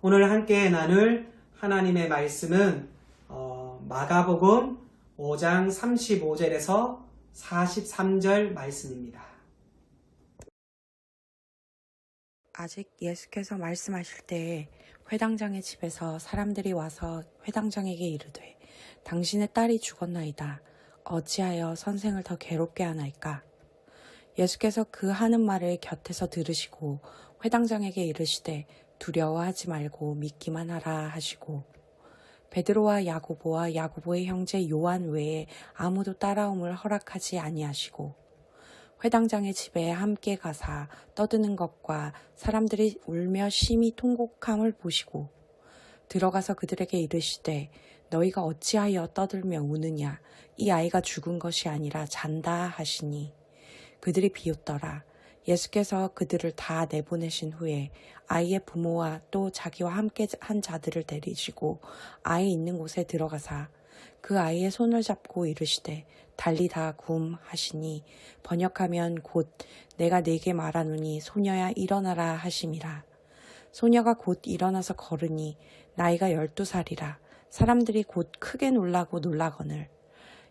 오늘 함께 나눌 하나님의 말씀은 마가복음 5장 35절에서 43절 말씀입니다. 아직 예수께서 말씀하실 때에 회당장의 집에서 사람들이 와서 회당장에게 이르되 당신의 딸이 죽었나이다. 어찌하여 선생을 더 괴롭게 하나이까? 예수께서 그 하는 말을 곁에서 들으시고 회당장에게 이르시되 두려워하지 말고 믿기만 하라 하시고 베드로와 야고보와 야고보의 형제 요한 외에 아무도 따라옴을 허락하지 아니하시고 회당장의 집에 함께 가사 떠드는 것과 사람들이 울며 심히 통곡함을 보시고 들어가서 그들에게 이르시되 너희가 어찌하여 떠들며 우느냐? 이 아이가 죽은 것이 아니라 잔다 하시니 그들이 비웃더라. 예수께서 그들을 다 내보내신 후에 아이의 부모와 또 자기와 함께 한 자들을 데리시고 아이 있는 곳에 들어가사 그 아이의 손을 잡고 이르시되 달리다 굼 하시니 번역하면 곧 내가 네게 말하노니 소녀야 일어나라 하심이라. 소녀가 곧 일어나서 걸으니 나이가 12살이라. 사람들이 곧 크게 놀라거늘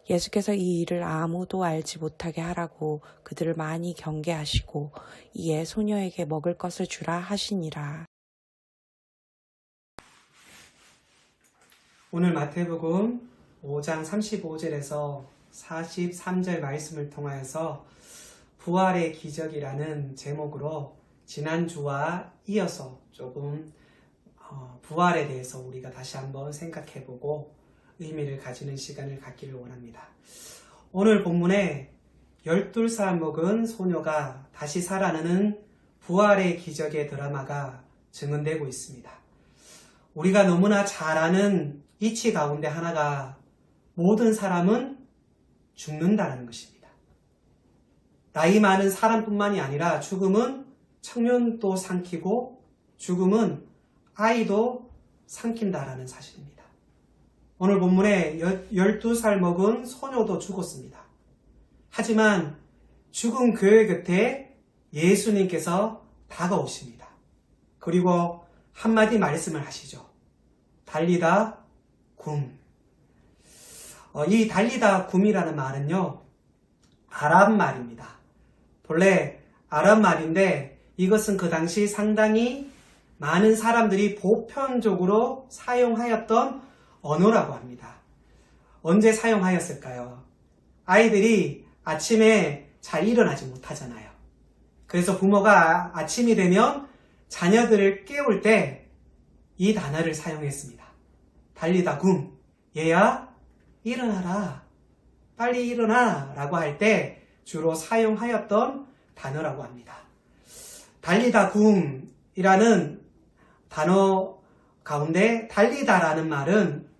예수께서 이 일을 아무도 알지 못하게 하라고 그들을 많이 경계하시고 이에 소녀에게 먹을 것을 주라 하시니라. 오늘 마태복음 5장 35절에서 43절 말씀을 통하여서 부활의 기적이라는 제목으로 지난주와 이어서 조금 부활에 대해서 우리가 다시 한번 생각해보고 의미를 가지는 시간을 갖기를 원합니다. 오늘 본문에 12살 먹은 소녀가 다시 살아나는 부활의 기적의 드라마가 증언되고 있습니다. 우리가 너무나 잘 아는 이치 가운데 하나가 모든 사람은 죽는다는 것입니다. 나이 많은 사람뿐만이 아니라 죽음은 청년도 삼키고 죽음은 아이도 삼킨다라는 사실입니다. 오늘 본문에 12살 먹은 소녀도 죽었습니다. 하지만 죽은 교회 곁에 예수님께서 다가오십니다. 그리고 한마디 말씀을 하시죠. 달리다 굼. 이 달리다 굼이라는 말은요, 아랍 말입니다. 본래 아랍 말인데 이것은 그 당시 상당히 많은 사람들이 보편적으로 사용하였던 언어라고 합니다. 언제 사용하였을까요? 아이들이 아침에 잘 일어나지 못하잖아요. 그래서 부모가 아침이 되면 자녀들을 깨울 때 이 단어를 사용했습니다. 달리다 굼. 얘야 일어나라. 빨리 일어나 라고 할 때 주로 사용하였던 단어라고 합니다. 달리다 굼이라는 단어 가운데 달리다라는 말은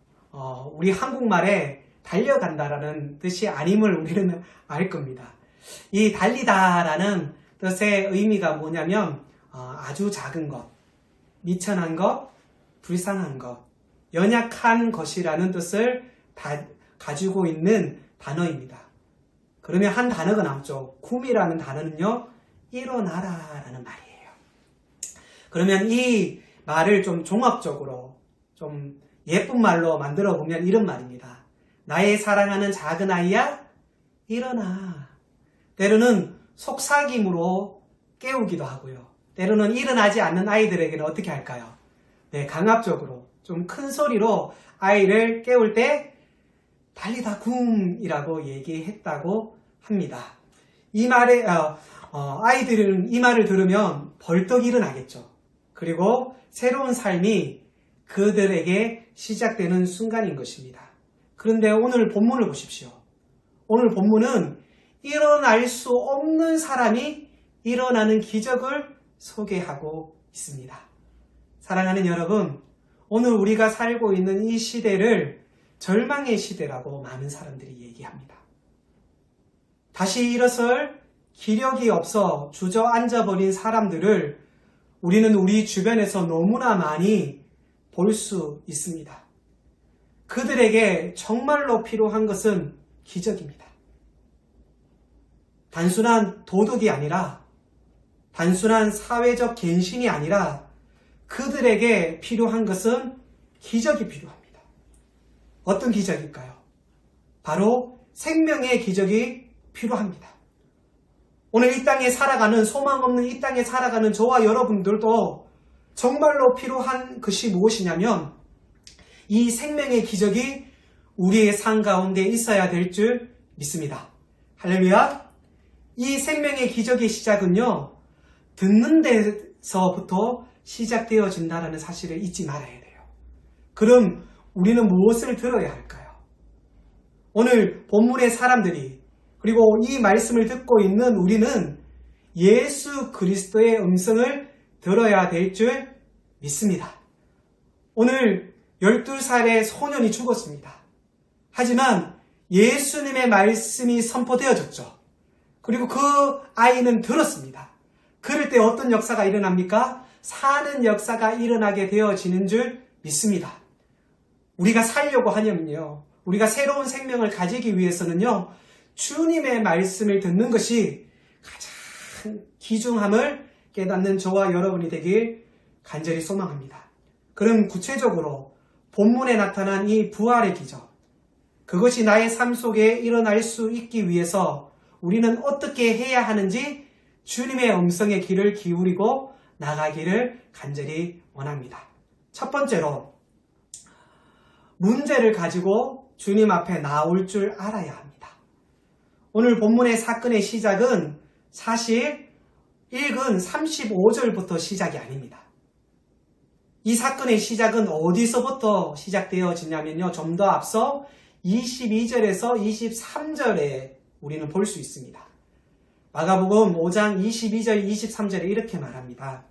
우리 한국말에 달려간다라는 뜻이 아님을 우리는 알 겁니다. 이 달리다라는 뜻의 의미가 뭐냐면 아주 작은 것, 미천한 것, 불쌍한 것, 연약한 것이라는 뜻을 가지고 있는 단어입니다. 그러면 한 단어가 남죠. 굼이라는 단어는요, 일어나라라는 말이에요. 그러면 이 말을 좀 종합적으로 좀 예쁜 말로 만들어 보면 이런 말입니다. 나의 사랑하는 작은 아이야, 일어나. 때로는 속삭임으로 깨우기도 하고요. 때로는 일어나지 않는 아이들에게는 어떻게 할까요? 네, 강압적으로 좀 큰 소리로 아이를 깨울 때 달리다 굼이라고 얘기했다고 합니다. 이 말에 아이들은 이 말을 들으면 벌떡 일어나겠죠. 그리고 새로운 삶이 그들에게 시작되는 순간인 것입니다. 그런데 오늘 본문을 보십시오. 오늘 본문은 일어날 수 없는 사람이 일어나는 기적을 소개하고 있습니다. 사랑하는 여러분, 오늘 우리가 살고 있는 이 시대를 절망의 시대라고 많은 사람들이 얘기합니다. 다시 일어설 기력이 없어 주저앉아버린 사람들을 우리는 우리 주변에서 너무나 많이 볼 수 있습니다. 그들에게 정말로 필요한 것은 기적입니다. 단순한 도덕이 아니라, 단순한 사회적 갱신이 아니라 그들에게 필요한 것은 기적이 필요합니다. 어떤 기적일까요? 바로 생명의 기적이 필요합니다. 오늘 이 땅에 살아가는, 소망 없는 이 땅에 살아가는 저와 여러분들도 정말로 필요한 것이 무엇이냐면 이 생명의 기적이 우리의 삶 가운데 있어야 될 줄 믿습니다. 할렐루야! 이 생명의 기적의 시작은요, 듣는 데서부터 시작되어진다는 사실을 잊지 말아야 돼요. 그럼 우리는 무엇을 들어야 할까요? 오늘 본문의 사람들이, 그리고 이 말씀을 듣고 있는 우리는 예수 그리스도의 음성을 들어야 될 줄 믿습니다. 오늘 12살의 소년이 죽었습니다. 하지만 예수님의 말씀이 선포되어졌죠. 그리고 그 아이는 들었습니다. 그럴 때 어떤 역사가 일어납니까? 사는 역사가 일어나게 되어지는 줄 믿습니다. 우리가 살려고 하냐면요, 우리가 새로운 생명을 가지기 위해서는요, 주님의 말씀을 듣는 것이 가장 귀중함을 깨닫는 저와 여러분이 되길 간절히 소망합니다. 그럼 구체적으로 본문에 나타난 이 부활의 기적, 그것이 나의 삶 속에 일어날 수 있기 위해서 우리는 어떻게 해야 하는지 주님의 음성의 귀를 기울이고 나가기를 간절히 원합니다. 첫 번째로, 문제를 가지고 주님 앞에 나올 줄 알아야 합니다. 오늘 본문의 사건의 시작은 사실 읽은 35절부터 시작이 아닙니다. 이 사건의 시작은 어디서부터 시작되어지냐면요, 좀 더 앞서 22절에서 23절에 우리는 볼 수 있습니다. 마가복음 5장 22절 23절에 이렇게 말합니다.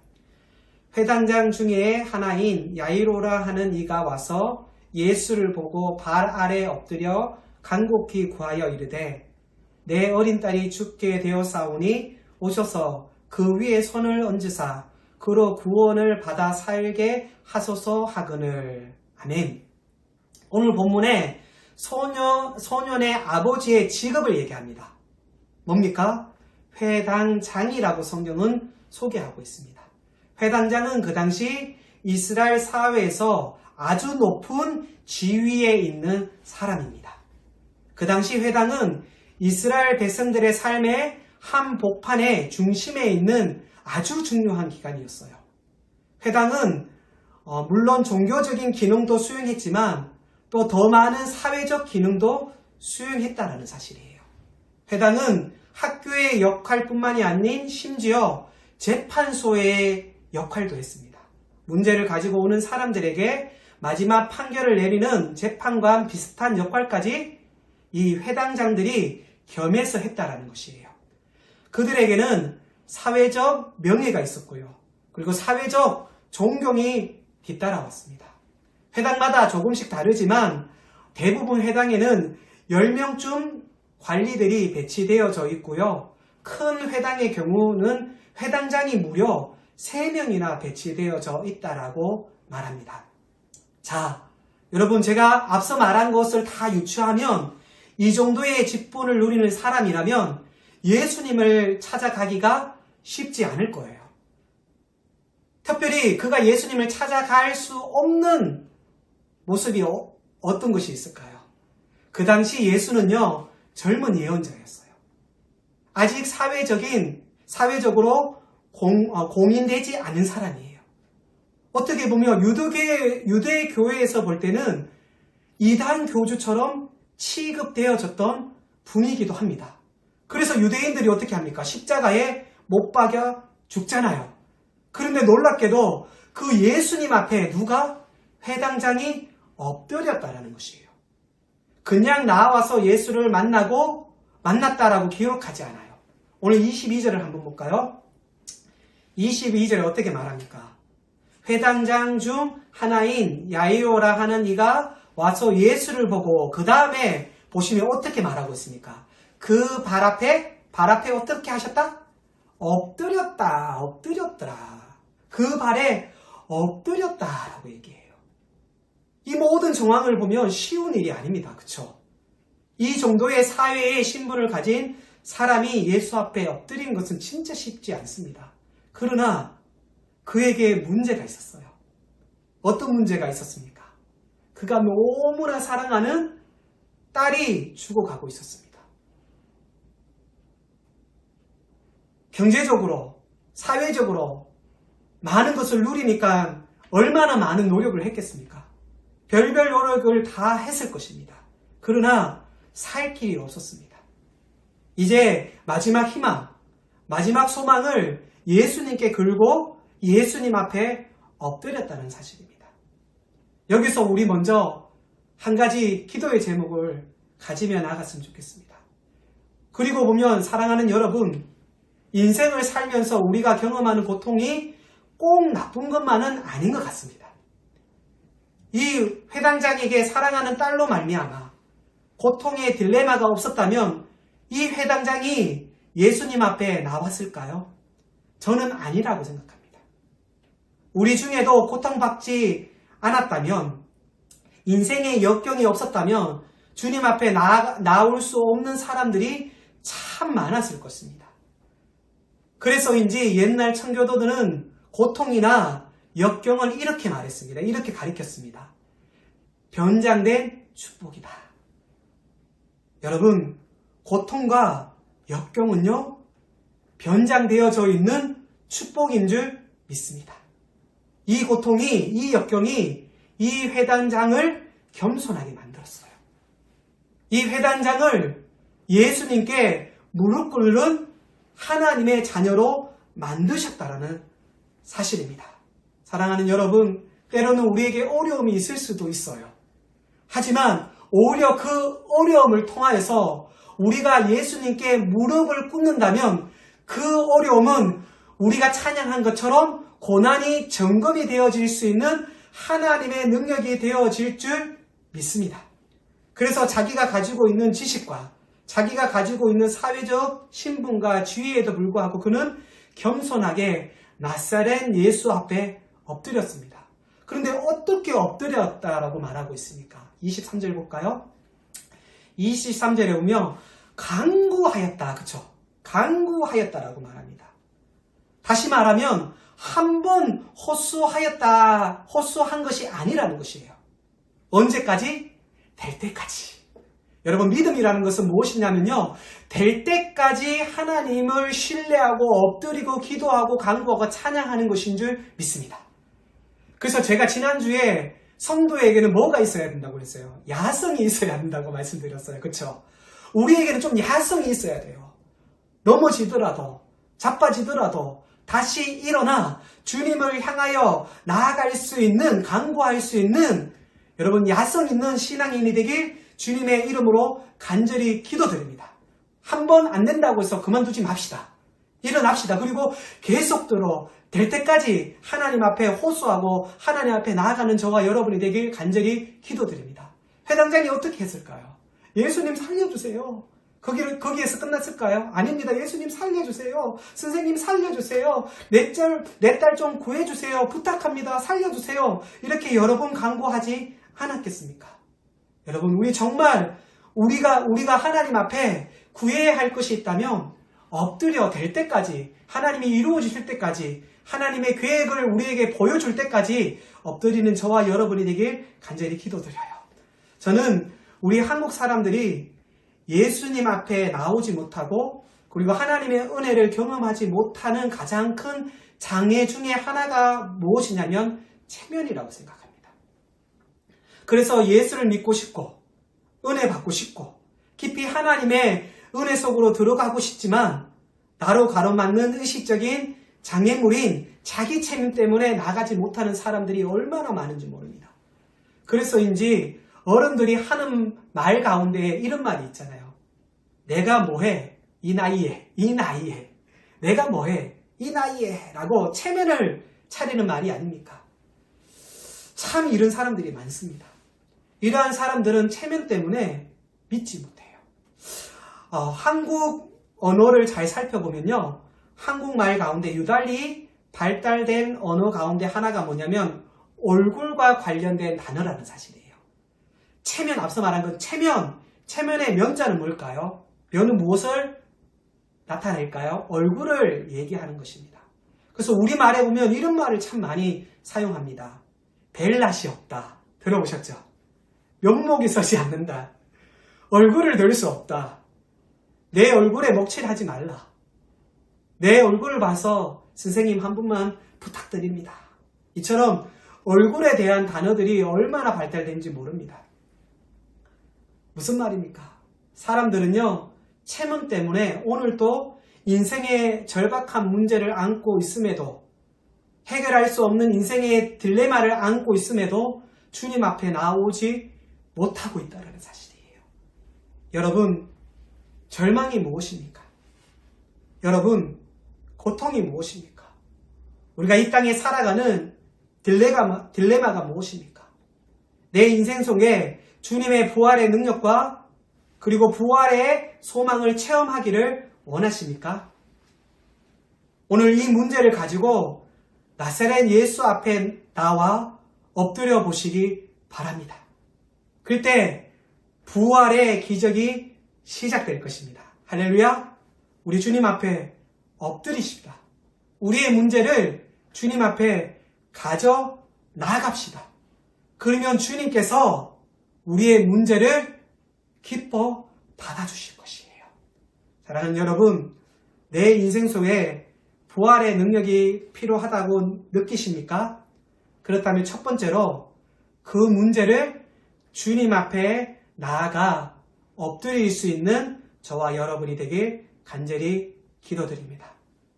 회당장 중에 하나인 야이로라 하는 이가 와서 예수를 보고 발 아래 엎드려 간곡히 구하여 이르되 내 어린 딸이 죽게 되었사오니 오셔서 그 위에 손을 얹으사 그로 구원을 받아 살게 하소서 하거늘. 아멘. 오늘 본문에 소년의 아버지의 직업을 얘기합니다. 뭡니까? 회당장이라고 성경은 소개하고 있습니다. 회당장은 그 당시 이스라엘 사회에서 아주 높은 지위에 있는 사람입니다. 그 당시 회당은 이스라엘 백성들의 삶의 한복판의 중심에 있는 아주 중요한 기관이었어요. 회당은 물론 종교적인 기능도 수행했지만 또 더 많은 사회적 기능도 수행했다는 사실이에요. 회당은 학교의 역할뿐만이 아닌 심지어 재판소의 역할도 했습니다. 문제를 가지고 오는 사람들에게 마지막 판결을 내리는 재판관 비슷한 역할까지 이 회당장들이 겸해서 했다라는 것이에요. 그들에게는 사회적 명예가 있었고요. 그리고 사회적 존경이 뒤따라왔습니다. 회당마다 조금씩 다르지만 대부분 회당에는 10명쯤 관리들이 배치되어져 있고요. 큰 회당의 경우는 회당장이 무려 3명이나 배치되어져 있다라고 말합니다. 자, 여러분, 제가 앞서 말한 것을 다 유추하면 이 정도의 직분을 누리는 사람이라면 예수님을 찾아가기가 쉽지 않을 거예요. 특별히 그가 예수님을 찾아갈 수 없는 모습이 어떤 것이 있을까요? 그 당시 예수는요, 젊은 예언자였어요. 아직 사회적으로 공인되지 않은 사람이에요. 어떻게 보면 유대 교회에서 볼 때는 이단 교주처럼 취급되어졌던 분이기도 합니다. 그래서 유대인들이 어떻게 합니까? 십자가에 못 박여 죽잖아요. 그런데 놀랍게도 그 예수님 앞에 누가? 회당장이 엎드렸다라는 것이에요. 그냥 나와서 예수를 만났다라고 기록하지 않아요. 오늘 22절을 한번 볼까요? 22절에 어떻게 말합니까? 회당장 중 하나인 야이로라 하는 이가 와서 예수를 보고 그 다음에 보시면 어떻게 말하고 있습니까? 그 발 앞에 어떻게 하셨다? 엎드렸더라. 그 발에 엎드렸다라고 얘기해요. 이 모든 정황을 보면 쉬운 일이 아닙니다. 그렇죠? 이 정도의 사회의 신분을 가진 사람이 예수 앞에 엎드린 것은 진짜 쉽지 않습니다. 그러나 그에게 문제가 있었어요. 어떤 문제가 있었습니까? 그가 너무나 사랑하는 딸이 죽어가고 있었습니다. 경제적으로, 사회적으로 많은 것을 누리니까 얼마나 많은 노력을 했겠습니까? 별별 노력을 다 했을 것입니다. 그러나 살 길이 없었습니다. 이제 마지막 희망, 마지막 소망을 예수님께 걸고 예수님 앞에 엎드렸다는 사실입니다. 여기서 우리 먼저 한 가지 기도의 제목을 가지며 나갔으면 좋겠습니다. 그리고 보면 사랑하는 여러분, 인생을 살면서 우리가 경험하는 고통이 꼭 나쁜 것만은 아닌 것 같습니다. 이 회당장에게 사랑하는 딸로 말미암아 고통의 딜레마가 없었다면 이 회당장이 예수님 앞에 나왔을까요? 저는 아니라고 생각합니다. 우리 중에도 고통받지 않았다면, 인생의 역경이 없었다면 주님 앞에 나올 수 없는 사람들이 참 많았을 것입니다. 그래서인지 옛날 청교도들은 고통이나 역경을 이렇게 말했습니다. 이렇게 가리켰습니다. 변장된 축복이다. 여러분, 고통과 역경은요, 변장되어져 있는 축복인 줄 믿습니다. 이 고통이, 이 역경이 이 회당장을 겸손하게 만들었어요. 이 회당장을 예수님께 무릎 꿇는 하나님의 자녀로 만드셨다라는 사실입니다. 사랑하는 여러분, 때로는 우리에게 어려움이 있을 수도 있어요. 하지만 오히려 그 어려움을 통하여서 우리가 예수님께 무릎을 꿇는다면 그 어려움은 우리가 찬양한 것처럼 고난이 점검이 되어질 수 있는 하나님의 능력이 되어질 줄 믿습니다. 그래서 자기가 가지고 있는 지식과 자기가 가지고 있는 사회적 신분과 지위에도 불구하고 그는 겸손하게 나사렛 예수 앞에 엎드렸습니다. 그런데 어떻게 엎드렸다라고 말하고 있습니까? 23절 볼까요? 23절에 보면 간구하였다. 그쵸? 간구하였다라고 말합니다. 다시 말하면 한 번 호소한 것이 아니라는 것이에요. 언제까지? 될 때까지. 여러분, 믿음이라는 것은 무엇이냐면요, 될 때까지 하나님을 신뢰하고 엎드리고 기도하고 간구하고 찬양하는 것인 줄 믿습니다. 그래서 제가 지난주에 성도에게는 뭐가 있어야 된다고 그랬어요? 야성이 있어야 된다고 말씀드렸어요. 그렇죠? 우리에게는 좀 야성이 있어야 돼요. 넘어지더라도, 자빠지더라도 다시 일어나 주님을 향하여 나아갈 수 있는, 간구할 수 있는 여러분 야성 있는 신앙인이 되길 주님의 이름으로 간절히 기도드립니다. 한 번 안 된다고 해서 그만두지 맙시다. 일어납시다. 그리고 계속대로 될 때까지 하나님 앞에 호소하고 하나님 앞에 나아가는 저와 여러분이 되길 간절히 기도드립니다. 회당장이 어떻게 했을까요? 예수님 살려주세요. 거기에서 끝났을까요? 아닙니다. 예수님 살려주세요. 선생님 살려주세요. 내 딸 좀 구해주세요. 부탁합니다. 살려주세요. 이렇게 여러 번 간구하지 않았겠습니까? 여러분, 우리 정말 우리가 하나님 앞에 구해야 할 것이 있다면 엎드려 될 때까지, 하나님이 이루어지실 때까지, 하나님의 계획을 우리에게 보여줄 때까지 엎드리는 저와 여러분이 되길 간절히 기도드려요. 저는 우리 한국 사람들이 예수님 앞에 나오지 못하고 그리고 하나님의 은혜를 경험하지 못하는 가장 큰 장애 중에 하나가 무엇이냐면 체면이라고 생각합니다. 그래서 예수를 믿고 싶고 은혜 받고 싶고 깊이 하나님의 은혜 속으로 들어가고 싶지만 나로 가로막는 의식적인 장애물인 자기 체면 때문에 나가지 못하는 사람들이 얼마나 많은지 모릅니다. 그래서인지 어른들이 하는 말 가운데 이런 말이 있잖아요. 내가 뭐해? 이 나이에. 내가 뭐해? 이 나이에. 라고 체면을 차리는 말이 아닙니까? 참 이런 사람들이 많습니다. 이러한 사람들은 체면 때문에 믿지 못해요. 한국 언어를 잘 살펴보면요. 한국말 가운데 유달리 발달된 언어 가운데 하나가 뭐냐면 얼굴과 관련된 단어라는 사실이에요. 체면, 앞서 말한 건 체면의 면자는 뭘까요? 면은 무엇을 나타낼까요? 얼굴을 얘기하는 것입니다. 그래서 우리말에 보면 이런 말을 참 많이 사용합니다. 될 낯이 없다. 들어보셨죠? 면목이 서지 않는다. 얼굴을 들 수 없다. 내 얼굴에 먹칠하지 말라. 내 얼굴을 봐서 선생님 한 분만 부탁드립니다. 이처럼 얼굴에 대한 단어들이 얼마나 발달된지 모릅니다. 무슨 말입니까? 사람들은요, 체면 때문에 오늘도 인생의 절박한 문제를 안고 있음에도, 해결할 수 없는 인생의 딜레마를 안고 있음에도 주님 앞에 나오지 못하고 있다는 사실이에요. 여러분, 절망이 무엇입니까? 여러분, 고통이 무엇입니까? 우리가 이 땅에 살아가는 딜레마가 무엇입니까? 내 인생 속에 주님의 부활의 능력과 그리고 부활의 소망을 체험하기를 원하십니까? 오늘 이 문제를 가지고 나사렛 예수 앞에 나와 엎드려 보시기 바랍니다. 그때 부활의 기적이 시작될 것입니다. 할렐루야! 우리 주님 앞에 엎드리십니다. 우리의 문제를 주님 앞에 가져 나아갑시다. 그러면 주님께서 우리의 문제를 기뻐 받아주실 것이에요. 사랑하는 여러분, 내 인생 속에 부활의 능력이 필요하다고 느끼십니까? 그렇다면 첫 번째로 그 문제를 주님 앞에 나아가 엎드릴 수 있는 저와 여러분이 되길 간절히 기도드립니다.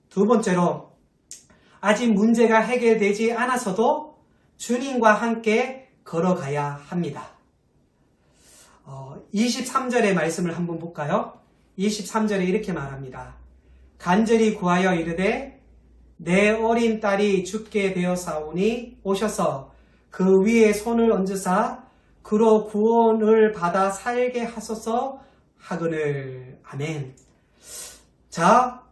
두 번째로 아직 문제가 해결되지 않아서도 주님과 함께 걸어가야 합니다. 23절의 말씀을 한번 볼까요? 23절에 이렇게 말합니다. 간절히 구하여 이르되 내 어린 딸이 죽게 되었사오니 오셔서 그 위에 손을 얹으사 그로 구원을 받아 살게 하소서 하거늘. 아멘. 자,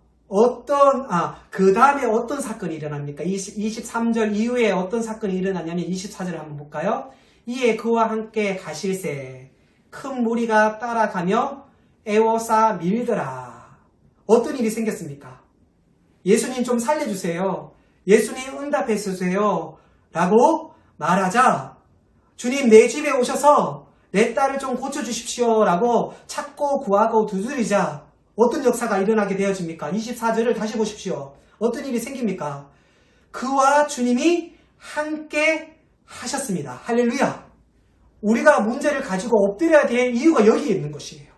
그 다음에 어떤 사건이 일어납니까? 23절 이후에 어떤 사건이 일어나냐면 24절을 한번 볼까요? 이에 그와 함께 가실새 큰 무리가 따라가며 애워싸 밀더라. 어떤 일이 생겼습니까? 예수님 좀 살려주세요. 예수님 응답해 주세요. 라고 말하자 주님 내 집에 오셔서 내 딸을 좀 고쳐주십시오. 라고 찾고 구하고 두드리자 어떤 역사가 일어나게 되어집니까? 24절을 다시 보십시오. 어떤 일이 생깁니까? 그와 주님이 함께 하셨습니다. 할렐루야. 우리가 문제를 가지고 엎드려야 될 이유가 여기에 있는 것이에요.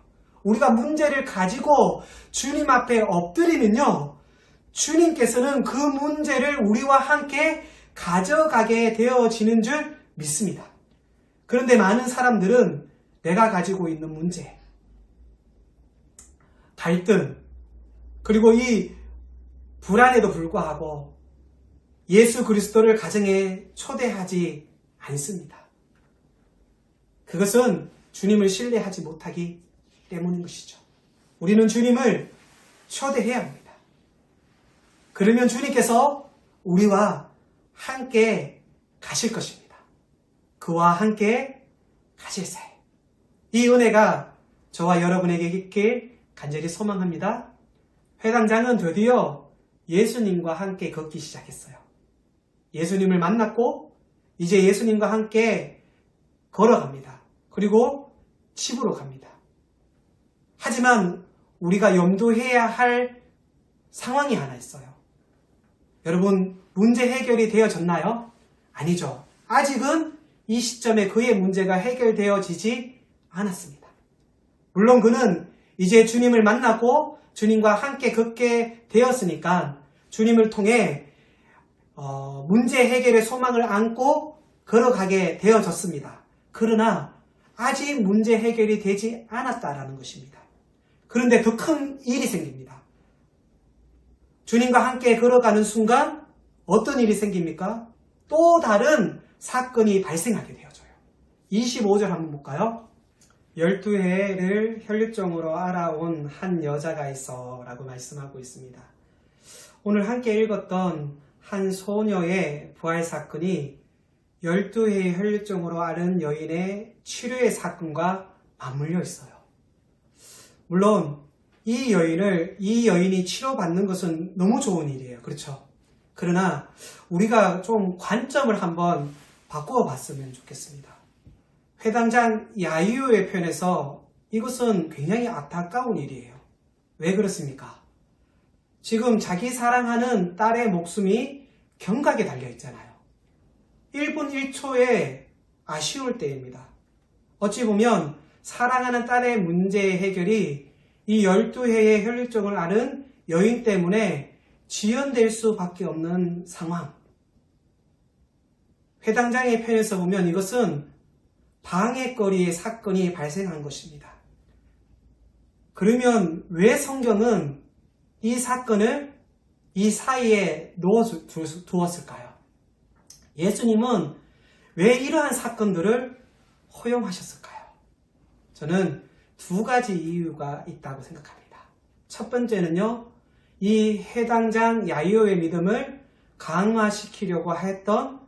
우리가 문제를 가지고 주님 앞에 엎드리면요, 주님께서는 그 문제를 우리와 함께 가져가게 되어지는 줄 믿습니다. 그런데 많은 사람들은 내가 가지고 있는 문제, 갈등, 그리고 이 불안에도 불구하고 예수 그리스도를 가정에 초대하지 않습니다. 그것은 주님을 신뢰하지 못하기 때문인 것이죠. 우리는 주님을 초대해야 합니다. 그러면 주님께서 우리와 함께 가실 것입니다. 그와 함께 가실새. 이 은혜가 저와 여러분에게 있길 간절히 소망합니다. 회당장은 드디어 예수님과 함께 걷기 시작했어요. 예수님을 만났고 이제 예수님과 함께 걸어갑니다. 그리고 집으로 갑니다. 하지만 우리가 염두해야 할 상황이 하나 있어요. 여러분, 문제 해결이 되어졌나요? 아니죠. 아직은 이 시점에 그의 문제가 해결되어지지 않았습니다. 물론 그는 이제 주님을 만나고 주님과 함께 걷게 되었으니까 주님을 통해 문제 해결의 소망을 안고 걸어가게 되어졌습니다. 그러나 아직 문제 해결이 되지 않았다라는 것입니다. 그런데 더 큰 일이 생깁니다. 주님과 함께 걸어가는 순간 어떤 일이 생깁니까? 또 다른 사건이 발생하게 되어져요. 25절 한번 볼까요? 12해를 혈육정으로 알아온 한 여자가 있어 라고 말씀하고 있습니다. 오늘 함께 읽었던 한 소녀의 부활 사건이 12해의 혈육정으로 앓은 여인의 치료의 사건과 맞물려 있어요. 물론 이 여인이 치료받는 것은 너무 좋은 일이에요. 그렇죠? 그러나 우리가 좀 관점을 한번 바꾸어 봤으면 좋겠습니다. 회당장 야이오의 편에서 이것은 굉장히 안타까운 일이에요. 왜 그렇습니까? 지금 자기 사랑하는 딸의 목숨이 경각에 달려 있잖아요. 1분 1초에 아쉬울 때입니다. 어찌 보면 사랑하는 딸의 문제의 해결이 이 12해의 혈육정을 앓은 여인 때문에 지연될 수밖에 없는 상황. 회당장의 편에서 보면 이것은 방해거리의 사건이 발생한 것입니다. 그러면 왜 성경은 이 사건을 이 사이에 두었을까요? 예수님은 왜 이러한 사건들을 허용하셨을까요? 저는 두 가지 이유가 있다고 생각합니다. 첫 번째는요, 이 회당장 야이오의 믿음을 강화시키려고 했던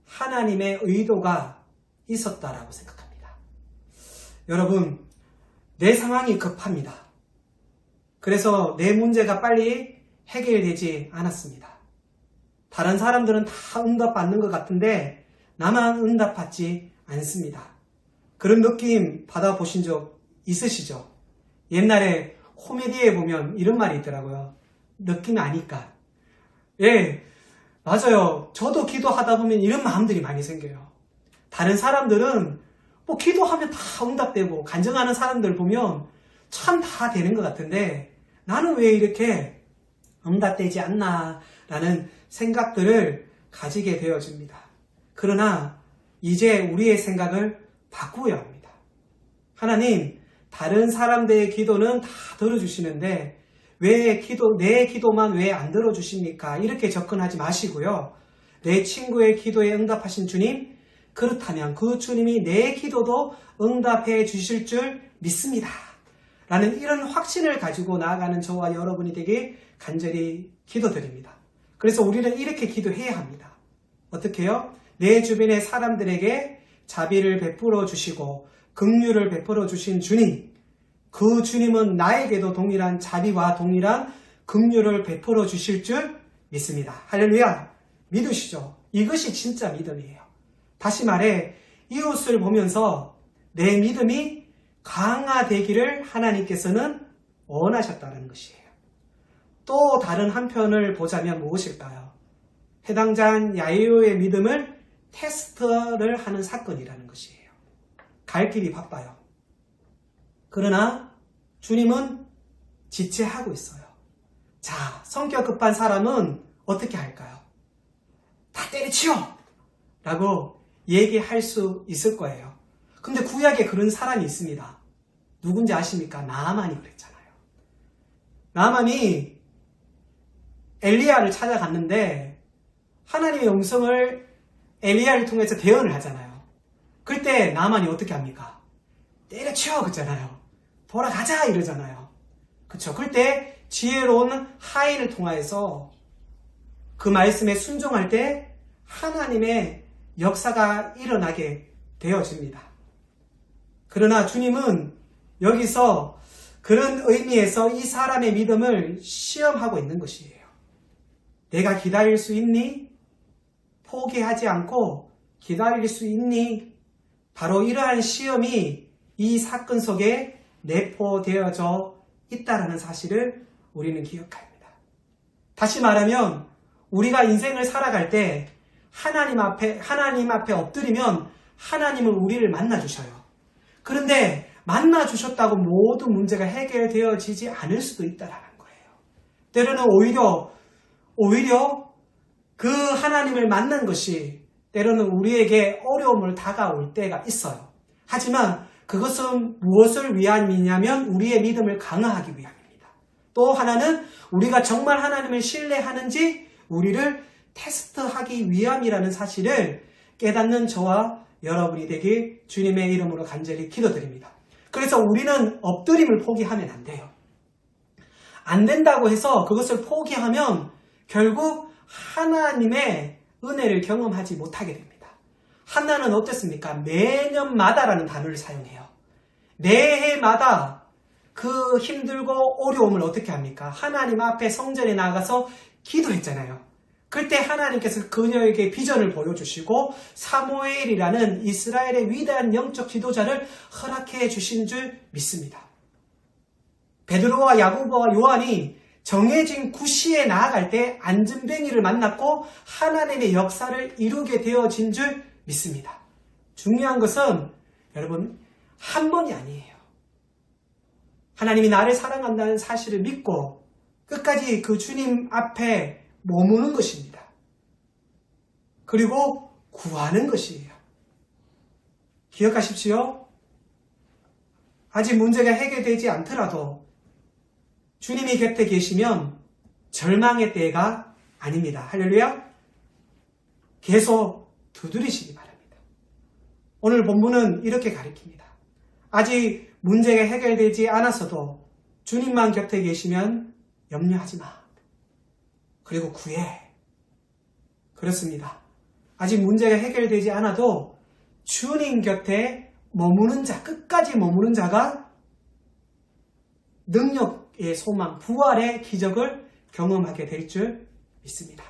하나님의 의도가 있었다라고 생각합니다. 여러분, 내 상황이 급합니다. 그래서 내 문제가 빨리 해결되지 않았습니다. 다른 사람들은 다 응답받는 것 같은데 나만 응답받지 않습니다. 그런 느낌 받아보신 적 있으시죠? 옛날에 코미디에 보면 이런 말이 있더라고요. 느낌 아니까. 예, 맞아요. 저도 기도하다 보면 이런 마음들이 많이 생겨요. 다른 사람들은 뭐 기도하면 다 응답되고 간증하는 사람들 보면 참 다 되는 것 같은데 나는 왜 이렇게 응답되지 않나 라는 생각들을 가지게 되어집니다. 그러나 이제 우리의 생각을 바꾸어야 합니다. 하나님, 다른 사람들의 기도는 다 들어주시는데 왜 내 기도만 왜 안 들어주십니까? 이렇게 접근하지 마시고요. 내 친구의 기도에 응답하신 주님, 그렇다면 그 주님이 내 기도도 응답해 주실 줄 믿습니다. 라는 이런 확신을 가지고 나아가는 저와 여러분이 되길 간절히 기도드립니다. 그래서 우리는 이렇게 기도해야 합니다. 어떻게 해요? 내 주변의 사람들에게 자비를 베풀어 주시고 긍휼을 베풀어 주신 주님, 그 주님은 나에게도 동일한 자비와 동일한 긍휼을 베풀어 주실 줄 믿습니다. 할렐루야! 믿으시죠? 이것이 진짜 믿음이에요. 다시 말해, 이웃을 보면서 내 믿음이 강화되기를 하나님께서는 원하셨다는 것이에요. 또 다른 한편을 보자면 무엇일까요? 회당장 야이오의 믿음을 테스트를 하는 사건이라는 것이에요. 갈 길이 바빠요. 그러나 주님은 지체하고 있어요. 자, 성격 급한 사람은 어떻게 할까요? 다 때려치워! 라고 얘기할 수 있을 거예요. 근데 구약에 그런 사람이 있습니다. 누군지 아십니까? 나아만이 그랬잖아요. 나아만이 엘리야를 찾아갔는데 하나님의 음성을 엘리야를 통해서 대언을 하잖아요. 그때 나아만이 어떻게 합니까? 때려치워! 그랬잖아요. 돌아가자! 이러잖아요. 그쵸? 그때 지혜로운 하인을 통하여서 그 말씀에 순종할 때 하나님의 역사가 일어나게 되어집니다. 그러나 주님은 여기서 그런 의미에서 이 사람의 믿음을 시험하고 있는 것이에요. 내가 기다릴 수 있니? 포기하지 않고 기다릴 수 있니? 바로 이러한 시험이 이 사건 속에 내포되어져 있다는 사실을 우리는 기억해야 합니다. 다시 말하면 우리가 인생을 살아갈 때 하나님 앞에 엎드리면 하나님은 우리를 만나주셔요. 그런데 만나주셨다고 모든 문제가 해결되어지지 않을 수도 있다는 거예요. 때로는 오히려 그 하나님을 만난 것이 때로는 우리에게 어려움을 다가올 때가 있어요. 하지만 그것은 무엇을 위함이냐면 우리의 믿음을 강화하기 위함입니다. 또 하나는 우리가 정말 하나님을 신뢰하는지 우리를 테스트하기 위함이라는 사실을 깨닫는 저와 여러분이 되길 주님의 이름으로 간절히 기도드립니다. 그래서 우리는 엎드림을 포기하면 안 돼요. 안 된다고 해서 그것을 포기하면 결국 하나님의 은혜를 경험하지 못하게 됩니다. 하나는 어떻습니까? 매년마다라는 단어를 사용해요. 매해마다 그 힘들고 어려움을 어떻게 합니까? 하나님 앞에 성전에 나가서 기도했잖아요. 그때 하나님께서 그녀에게 비전을 보여주시고 사무엘이라는 이스라엘의 위대한 영적 지도자를 허락해 주신 줄 믿습니다. 베드로와 야고보와 요한이 정해진 구시에 나아갈 때 안전뱅이를 만났고 하나님의 역사를 이루게 되어진 줄 믿습니다. 중요한 것은 여러분 한 번이 아니에요. 하나님이 나를 사랑한다는 사실을 믿고 끝까지 그 주님 앞에 머무는 것입니다. 그리고 구하는 것이에요. 기억하십시오. 아직 문제가 해결되지 않더라도 주님이 곁에 계시면 절망의 때가 아닙니다. 할렐루야. 계속 두드리시기 바랍니다. 오늘 본문은 이렇게 가르칩니다. 아직 문제가 해결되지 않았어도 주님만 곁에 계시면 염려하지 마. 그리고 구해. 그렇습니다. 아직 문제가 해결되지 않아도 주님 곁에 머무는 자, 끝까지 머무는 자가 능력의 소망, 부활의 기적을 경험하게 될 줄 믿습니다.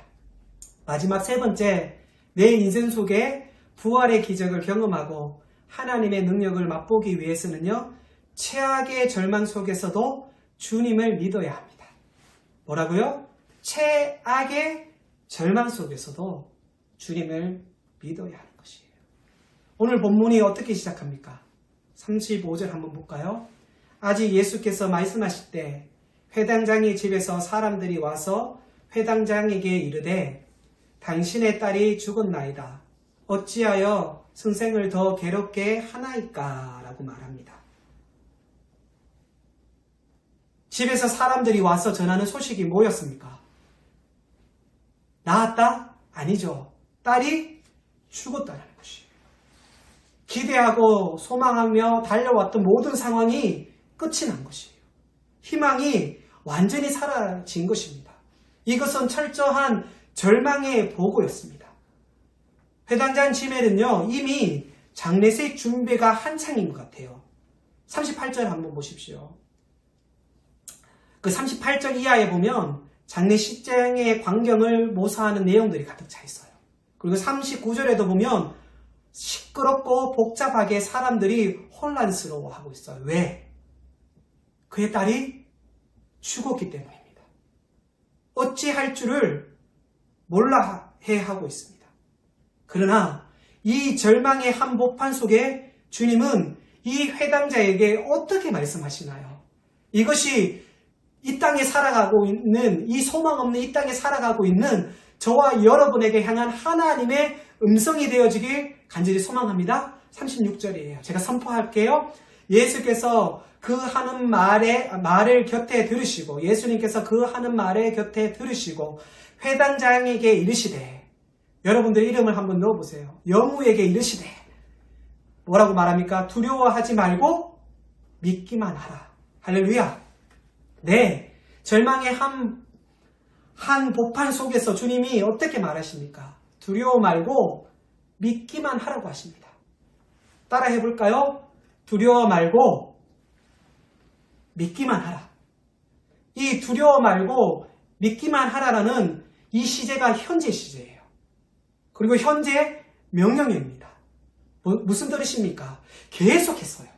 마지막 세 번째, 내 인생 속에 부활의 기적을 경험하고 하나님의 능력을 맛보기 위해서는요, 최악의 절망 속에서도 주님을 믿어야 합니다. 뭐라고요? 최악의 절망 속에서도 주님을 믿어야 하는 것이에요. 오늘 본문이 어떻게 시작합니까? 35절 한번 볼까요? 아직 예수께서 말씀하실 때 회당장의 집에서 사람들이 와서 회당장에게 이르되 당신의 딸이 죽었나이다. 어찌하여 선생을 더 괴롭게 하나이까? 라고 말합니다. 집에서 사람들이 와서 전하는 소식이 뭐였습니까? 나았다? 아니죠. 딸이 죽었다는 것이에요. 기대하고 소망하며 달려왔던 모든 상황이 끝이 난 것이에요. 희망이 완전히 사라진 것입니다. 이것은 철저한 절망의 보고였습니다. 회당장 지멜은요, 이미 장례식 준비가 한창인 것 같아요. 38절 한번 보십시오. 그 38절 이하에 보면 장례식장의 광경을 모사하는 내용들이 가득 차 있어요. 그리고 39절에도 보면 시끄럽고 복잡하게 사람들이 혼란스러워하고 있어요. 왜? 그의 딸이 죽었기 때문입니다. 어찌할 줄을 몰라 해하고 있습니다. 그러나 이 절망의 한복판 속에 주님은 이 회당자에게 어떻게 말씀하시나요? 이것이 이 땅에 살아가고 있는, 이 소망 없는 이 땅에 살아가고 있는 저와 여러분에게 향한 하나님의 음성이 되어지길 간절히 소망합니다. 36절이에요. 제가 선포할게요. 예수께서 그 하는 말을 곁에 들으시고, 예수님께서 그 하는 말의 곁에 들으시고 회당장에게 이르시되, 여러분들 이름을 한번 넣어보세요. 영우에게 이르시되 뭐라고 말합니까? 두려워하지 말고 믿기만 하라. 할렐루야. 네, 절망의 한 복판 속에서 주님이 어떻게 말하십니까? 두려워 말고 믿기만 하라고 하십니다. 따라 해볼까요? 두려워 말고 믿기만 하라. 이 두려워 말고 믿기만 하라라는 이 시제가 현재 시제예요. 그리고 현재 명령입니다. 무슨 뜻입니까? 계속해서요.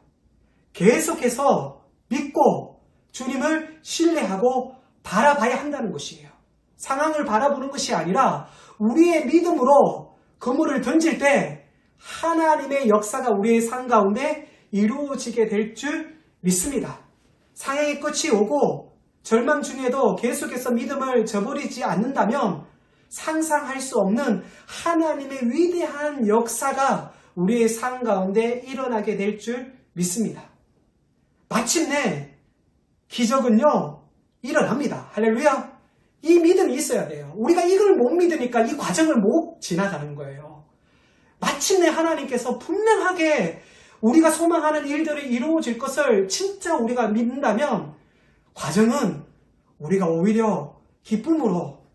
계속해서 믿고 주님을 신뢰하고 바라봐야 한다는 것이에요. 상황을 바라보는 것이 아니라 우리의 믿음으로 그물을 던질 때 하나님의 역사가 우리의 삶 가운데 이루어지게 될 줄 믿습니다. 상황의 끝이 오고 절망 중에도 계속해서 믿음을 저버리지 않는다면 상상할 수 없는 하나님의 위대한 역사가 우리의 삶 가운데 일어나게 될 줄 믿습니다. 마침내 기적은요, 일어납니다. 할렐루야. 이 믿음이 있어야 돼요. 우리가 이걸 못 믿으니까 이 과정을 못 지나가는 거예요. 마침내 하나님께서 분명하게 우리가 소망하는 일들이 이루어질 것을 진짜 우리가 믿는다면 과정은 우리가 오히려 기쁨으로,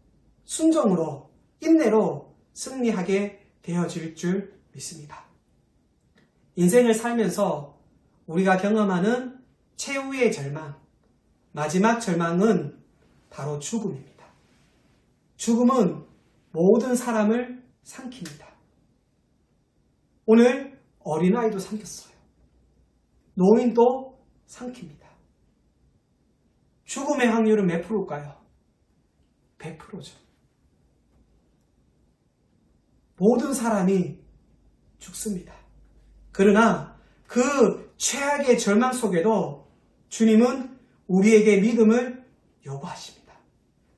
순종으로, 인내로 승리하게 되어질 줄 믿습니다. 인생을 살면서 우리가 경험하는 최후의 절망, 마지막 절망은 바로 죽음입니다. 죽음은 모든 사람을 삼킵니다. 오늘 어린아이도 삼켰어요. 노인도 삼킵니다. 죽음의 확률은 몇 프로일까요? 100%죠. 모든 사람이 죽습니다. 그러나 그 최악의 절망 속에도 주님은 우리에게 믿음을 요구하십니다.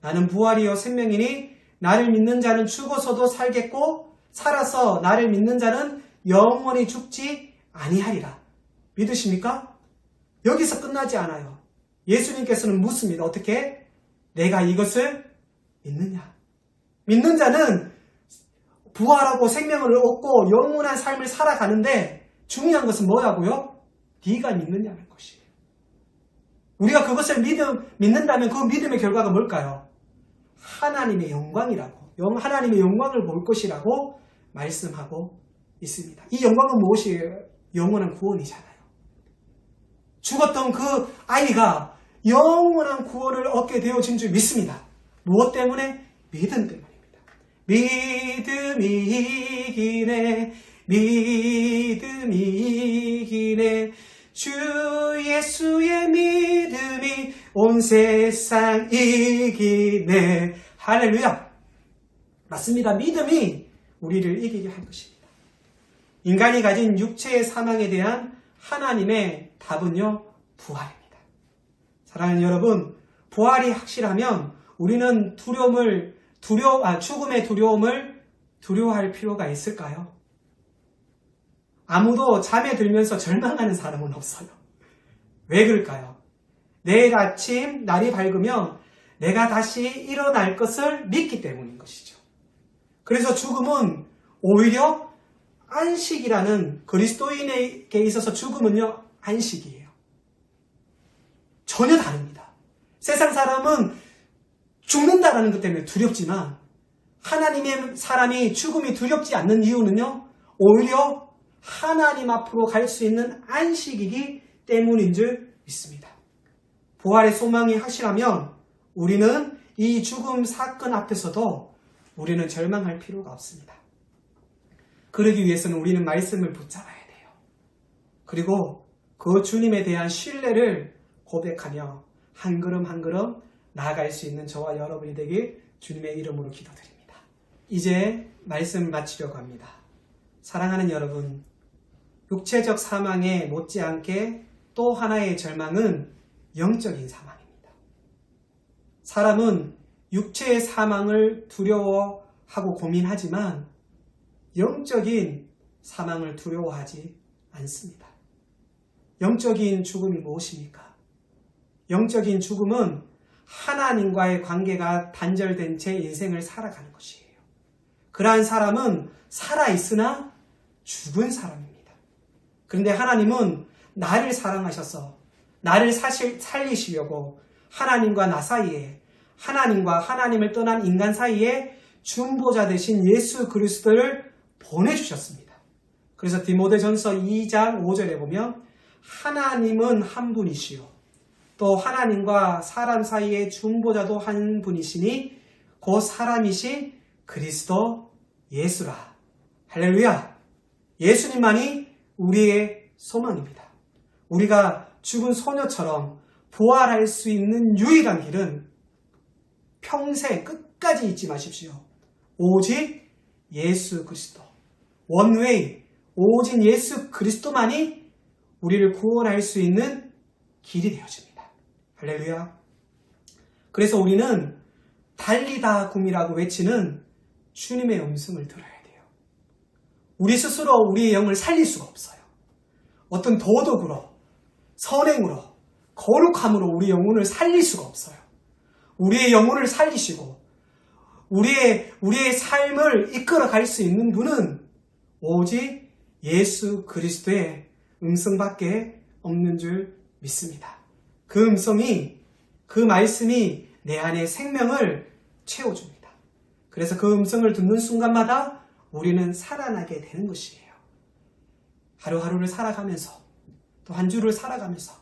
나는 부활이요 생명이니 나를 믿는 자는 죽어서도 살겠고 살아서 나를 믿는 자는 영원히 죽지 아니하리라. 믿으십니까? 여기서 끝나지 않아요. 예수님께서는 묻습니다. 어떻게? 내가 이것을 믿느냐? 믿는 자는 부활하고 생명을 얻고 영원한 삶을 살아가는데 중요한 것은 뭐라고요? 네가 믿느냐는 것이에요. 우리가 그것을 믿는다면 그 믿음의 결과가 뭘까요? 하나님의 영광이라고, 하나님의 영광을 볼 것이라고 말씀하고 있습니다. 이 영광은 무엇이에요? 영원한 구원이잖아요. 죽었던 그 아이가 영원한 구원을 얻게 되어진 줄 믿습니다. 무엇 때문에? 믿음 때문입니다. 믿음이 이기네, 믿음이 이기네, 주 예수의 믿음이 온 세상 이기네. 할렐루야. 맞습니다. 믿음이 우리를 이기게 할 것입니다. 인간이 가진 육체의 사망에 대한 하나님의 답은요, 부활입니다. 사랑하는 여러분, 부활이 확실하면 우리는 죽음의 두려움을 두려워할 필요가 있을까요? 아무도 잠에 들면서 절망하는 사람은 없어요. 왜 그럴까요? 내일 아침 날이 밝으면 내가 다시 일어날 것을 믿기 때문인 것이죠. 그래서 죽음은 오히려 안식이라는, 그리스도인에게 있어서 죽음은요, 안식이에요. 전혀 다릅니다. 세상 사람은 죽는다라는 것 때문에 두렵지만 하나님의 사람이 죽음이 두렵지 않는 이유는요, 오히려 하나님 앞으로 갈 수 있는 안식이기 때문인 줄 믿습니다. 부활의 소망이 확실하면 우리는 이 죽음 사건 앞에서도 우리는 절망할 필요가 없습니다. 그러기 위해서는 우리는 말씀을 붙잡아야 돼요. 그리고 그 주님에 대한 신뢰를 고백하며 한 걸음 한 걸음 나아갈 수 있는 저와 여러분이 되길 주님의 이름으로 기도드립니다. 이제 말씀 마치려고 합니다. 사랑하는 여러분, 육체적 사망에 못지않게 또 하나의 절망은 영적인 사망입니다. 사람은 육체의 사망을 두려워하고 고민하지만 영적인 사망을 두려워하지 않습니다. 영적인 죽음이 무엇입니까? 영적인 죽음은 하나님과의 관계가 단절된 채 인생을 살아가는 것이에요. 그러한 사람은 살아있으나 죽은 사람입니다. 그런데 하나님은 나를 사랑하셔서 나를 살리시려고 하나님과 나 사이에, 하나님과 하나님을 떠난 인간 사이에 중보자 되신 예수 그리스도를 보내주셨습니다. 그래서 디모데전서 2장 5절에 보면 하나님은 한 분이시요 또 하나님과 사람 사이의 중보자도 한 분이시니 곧 사람이신 그리스도 예수라. 할렐루야. 예수님만이 우리의 소망입니다. 우리가 죽은 소녀처럼 부활할 수 있는 유일한 길은 평생 끝까지 잊지 마십시오. 오직 예수 그리스도. 원웨이, 오직 예수 그리스도만이 우리를 구원할 수 있는 길이 되어집니다. 할렐루야. 그래서 우리는 달리다 굼이라고 외치는 주님의 음성을 들어야 돼요. 우리 스스로 우리의 영을 살릴 수가 없어요. 어떤 도덕으로, 선행으로, 거룩함으로 우리 영혼을 살릴 수가 없어요. 우리의 영혼을 살리시고 우리의 삶을 이끌어 갈 수 있는 분은 오직 예수 그리스도의 음성밖에 없는 줄 믿습니다. 그 음성이, 그 말씀이 내 안에 생명을 채워줍니다. 그래서 그 음성을 듣는 순간마다 우리는 살아나게 되는 것이에요. 하루하루를 살아가면서 또 한 주를 살아가면서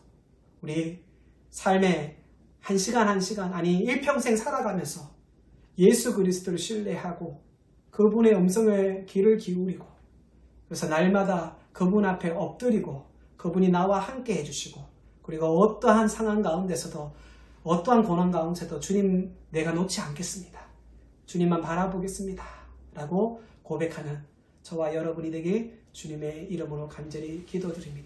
우리 삶의 한 시간 한 시간, 아니 일평생 살아가면서 예수 그리스도를 신뢰하고 그분의 음성에 귀를 기울이고 그래서 날마다 그분 앞에 엎드리고 그분이 나와 함께 해주시고 그리고 어떠한 상황 가운데서도 어떠한 고난 가운데서도 주님 내가 놓지 않겠습니다. 주님만 바라보겠습니다. 라고 고백하는 저와 여러분이 되게 주님의 이름으로 간절히 기도드립니다.